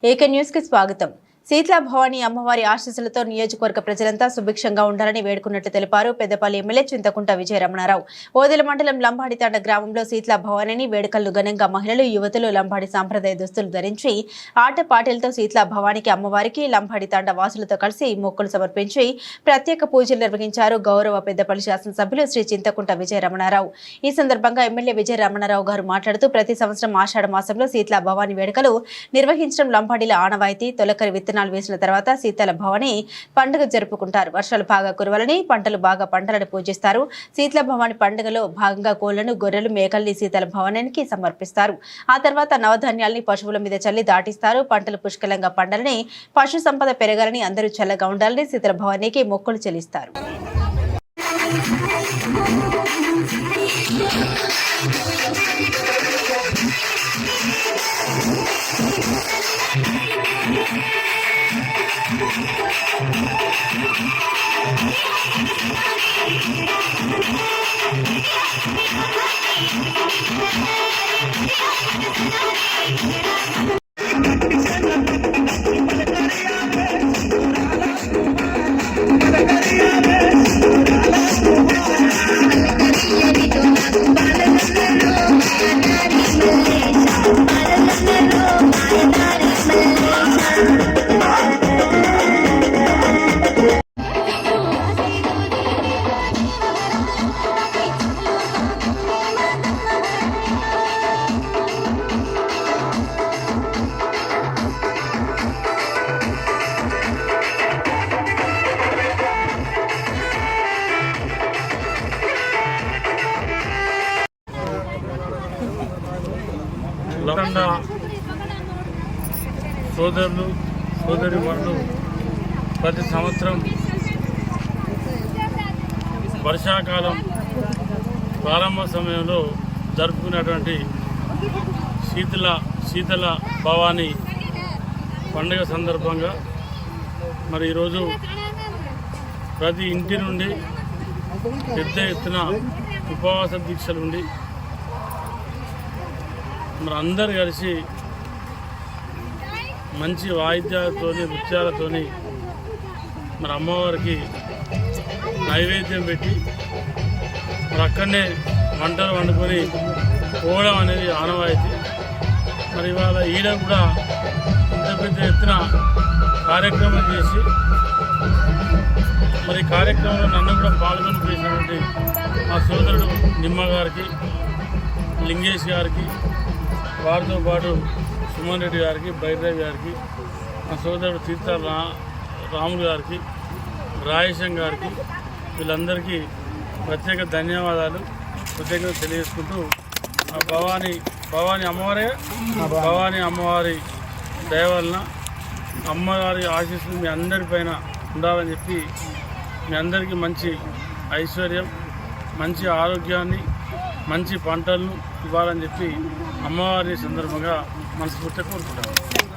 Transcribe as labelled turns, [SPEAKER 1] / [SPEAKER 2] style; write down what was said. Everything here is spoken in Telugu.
[SPEAKER 1] ఏకే న్యూస్ కి స్వాగతం. శీతల భవానీ అమ్మవారి ఆశీస్సులతో నియోజకవర్గ ప్రజలంతా సుభిక్షంగా ఉండాలని వేడుకున్నట్లు తెలిపారు పెద్దపల్లి ఎమ్మెల్యే చింతకుంట విజయ రమణారావు. ఓదెల మండలం లంబాడితాండ గ్రామంలో శీతల భవానీని వేడుకలను ఘనంగా మహిళలు, యువతులు లంబాడి సాంప్రదాయ దుస్తులు ధరించి ఆటపాటలతో శీతల భవానీకి అమ్మవారికి లంబాడితాండ వాసులతో కలిసి మొక్కులు సమర్పించి ప్రత్యేక పూజలు నిర్వహించారు గౌరవ పెద్దపల్లి శాసనసభ్యులు శ్రీ చింతకుంట విజయ రమణారావు. ఈ సందర్భంగా ఎమ్మెల్యే విజయ రమణారావు గారు మాట్లాడుతూ ప్రతి సంవత్సరం ఆషాఢ మాసంలో శీతల భవానీ వేడుకలు నిర్వహించడం లంబాడిల ఆనవాయితీ. తొలకరి విత్తనాలు వేసిన తర్వాత శీతల భవానీ పండుగ జరుపుకుంటారు. వర్షాలు బాగా కురవాలని, పంటలు బాగా పంటలను పూజిస్తారు. శీతల భవానీ పండుగలో భాగంగా కోళ్లను, గొర్రెలు, మేకల్ని శీతల భవానీకి సమర్పిస్తారు. ఆ తర్వాత నవధాన్యాల్ని పశువుల మీద చల్లి దాటిస్తారు. పంటలు పుష్కలంగా పండాలని, పశు సంపద పెరగాలని, అందరూ చల్లగా ఉండాలని శీతల భవానీకి మొక్కులు చెల్లిస్తారు.
[SPEAKER 2] సోదరులు సోదరిమణులు ప్రతి సంవత్సరం వర్షాకాలం ప్రారంభ సమయంలో జరుపుకునేటువంటి శీతల భవానీ పండుగ సందర్భంగా మరి ఈరోజు ప్రతి ఇంటి నుండి పెద్ద ఎత్తున ఉపవాస దీక్షలు ఉండి మరి అందరు కలిసి మంచి వాయిద్యాలతోని, నృత్యాలతోని మరి అమ్మవారికి నైవేద్యం పెట్టి మరి అక్కడనే వంటలు వండుకొని పోవడం అనేది ఆనవాయితీ. మరి ఇవాళ ఈడ కూడా ఇంత పెద్ద ఎత్తున కార్యక్రమం చేసి మరి కార్యక్రమంలో నన్ను కూడా పాల్గొని చేసినటువంటి మా సోదరుడు నిమ్మ గారికి, లింగేష్ గారికి, వారితో పాటు సుమన్ రెడ్డి గారికి, బైర్రావి గారికి, మా సోదరుడు తీర్థ రాములు గారికి, రాయేశం గారికి, వీళ్ళందరికీ ప్రత్యేక ధన్యవాదాలు ప్రత్యేకంగా తెలియజేసుకుంటూ భవానీ అమ్మవారి దయ వలన అమ్మవారి ఆశీస్సులు మీ అందరిపైన ఉండాలని చెప్పి మీ అందరికీ మంచి ఐశ్వర్యం, మంచి ఆరోగ్యాన్ని, మంచి పంటలను ఇవ్వాలని చెప్పి అమ్మవారి సందర్భంగా మనస్ఫూర్తిగా కోరుకుంటాను.